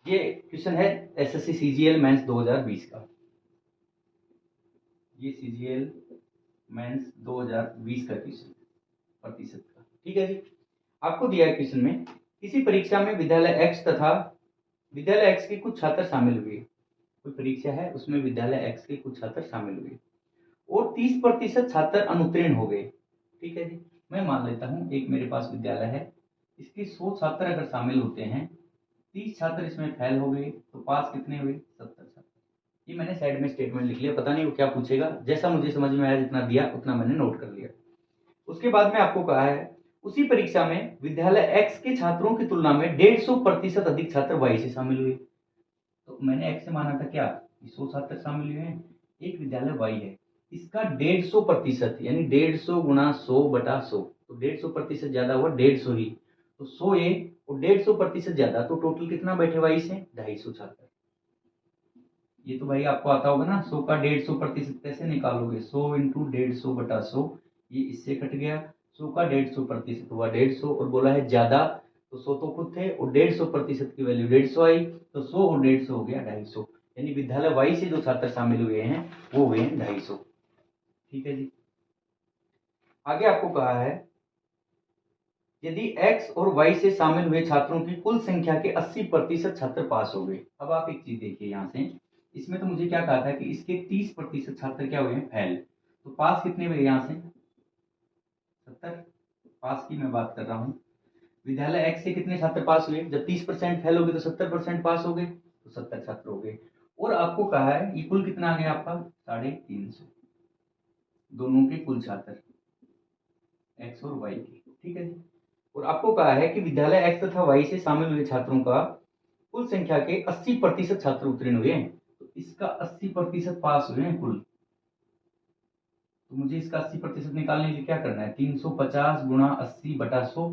ये क्वेश्चन है SSC CGL mains 2020 का। ये सीजीएल मेंस 2020 का क्वेश्चन प्रतिशत का। ठीक है जी। आपको दिया है क्वेश्चन में, किसी परीक्षा में विद्यालय एक्स के कुछ छात्र शामिल हुए। कोई परीक्षा है उसमें विद्यालय एक्स के कुछ छात्र शामिल हुए और 30% छात्र अनुत्तीर्ण हो गए। ठीक है जी। मैं मान लेता हूं एक मेरे पास विद्यालय है, इसके 100 छात्र अगर शामिल होते हैं, 30 छात्र इसमें फेल हो गए तो पास कितने हुए? 70 छात्र। ये मैंने साइड में स्टेटमेंट लिख लिया, पता नहीं वो क्या पूछेगा, जैसा मुझे समझ में आया जितना दिया उतना मैंने नोट कर लिया। उसके बाद में आपको कहा है उसी परीक्षा में विद्यालय एक्स के छात्रों की तुलना में 150% अधिक छात्र वाई से शामिल हुए। तो मैंने एक्स से माना था क्या? 100 छात्र शामिल हुए हैं, एक विद्यालय वाई है, इसका 150% यानी 150 गुणा 100/100, तो 150% ज्यादा हुआ 150 ही, तो 100 ए और 150% ज्यादा, तो टोटल कितना बैठे वाई से? 250 छात्र। ये तो भाई आपको आता होगा ना, 100 का 150% कैसे निकालोगे? 100 इंटू 150/100, ये इससे कट गया। 100 का 150% हुआ 150 और बोला है ज्यादा, तो 100 तो खुद थे और 150% की वैल्यू 150 आई, तो 100 और 150 हो गया 250, यानी विद्यालय वाई से जो छात्र शामिल हुए हैं वो हुए हैं 250। ठीक है जी। आगे आपको कहा है यदि x और y से शामिल हुए छात्रों की कुल संख्या के 80% छात्र पास हो गए। अब आप एक चीज देखिए यहाँ से, इसमें तो मुझे क्या कहा था कि इसके 30% छात्र क्या हुए हैं? फेल। तो पास कितने हुए यहाँ से? 70। पास की मैं बात कर रहा हूँ। विद्यालय x से कितने छात्र पास हुए? जब 30% फेल हो गए तो 70% पास हो गए, तो 70 छात्र हो गए। और आपको कहा है ये कुल कितना आ गया आपका? 350, दोनों के कुल छात्र x और y के। ठीक है जी। और आपको कहा है कि विद्यालय एक्स तथा वाई से शामिल हुए छात्रों का कुल संख्या के 80% छात्र उत्तीर्ण हुए हैं, तो इसका 80% पास हुए हैं कुल। तो मुझे इसका 80% निकालने के लिए क्या करना है? 350 गुणा 80/100,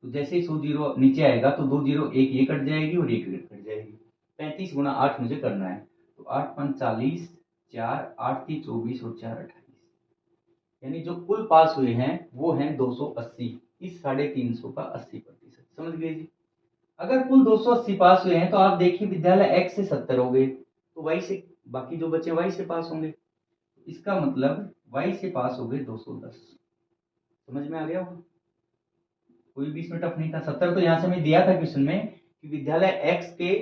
तो जैसे ही 100 जीरो नीचे आएगा तो 2 जीरो, एक ये कट जाएगी और एक कट जाएगी। 35 गुणा 8 मुझे करना है, तो 8 5 40, 4 8 3 24 और 4 28, यानी जो कुल पास हुए हैं वो हैं 280। इस 350 का 80%। समझ गए जी। अगर कुल 280 पास हुए हैं तो आप देखिए विद्यालय एक्स से 70 हो गए, तो वाई से बाकी जो बचे वाई से पास होंगे, इसका मतलब वाई से पास हो गए 210। समझ में आ गया होगा? कोई भी इसमें टफ नहीं था। 70 तो यहाँ से मैं दिया था क्वेश्चन में कि विद्यालय एक्स के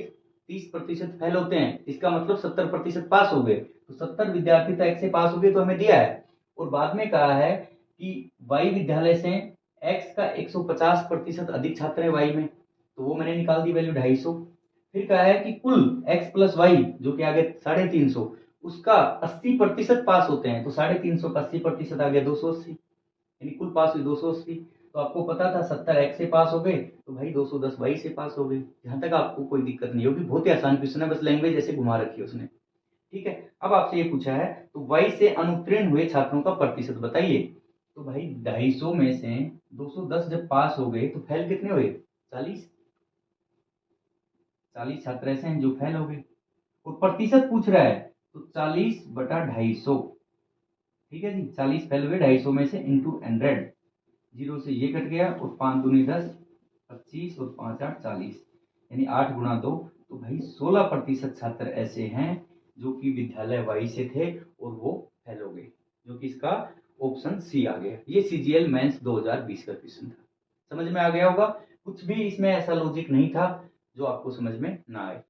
30% फेल होते हैं, इसका मतलब 70% पास हो गए, तो 70 विद्यार्थी तो एक्स से पास हो गए, तो हमें दिया है। और बाद में कहा है कि वाई विद्यालय से एक्स का 150% अधिक छात्र है वाई में, तो वो मैंने निकाल दी वैल्यू 250। फिर कहा है कि कुल एक्स प्लस वाई जो कि आ गया 350, उसका 80% पास होते हैं, तो 350 का 80% आ गया 280, यानी कुल पास हुई 280। तो आपको पता था 70 एक्स से पास हो गए, तो भाई 210 वाई से पास हो गए। जहां तक आपको कोई दिक्कत नहीं होगी, बहुत ही आसान क्वेश्चन है, बस लैंग्वेज ऐसे घुमा रखी है उसने। ठीक है। अब आपसे ये पूछा है तो वाई से अनुत्तीर्ण हुए छात्रों का प्रतिशत बताइए। तो भाई 250 में से 210 जब पास हो गए तो फेल कितने हुए? 40। 40 छात्र ऐसे हैं जो फेल हो गए, और प्रतिशत पूछ रहा है, तो 40/250। ठीक है जी। 40 फेल हुए 250 में से इंटू 100, जीरो से ये कट गया और 5 दूनी 10, 25 और 5 8 40, यानी 8 गुणा 2, तो भाई 16% छात्र ऐसे हैं जो कि विद्यालय वाई से थे और वो फेल हो गए, जो कि इसका ऑप्शन सी आ गया। ये सीजीएल मेंस 2020 का क्वेश्चन था। समझ में आ गया होगा? कुछ भी इसमें ऐसा लॉजिक नहीं था जो आपको समझ में ना आए।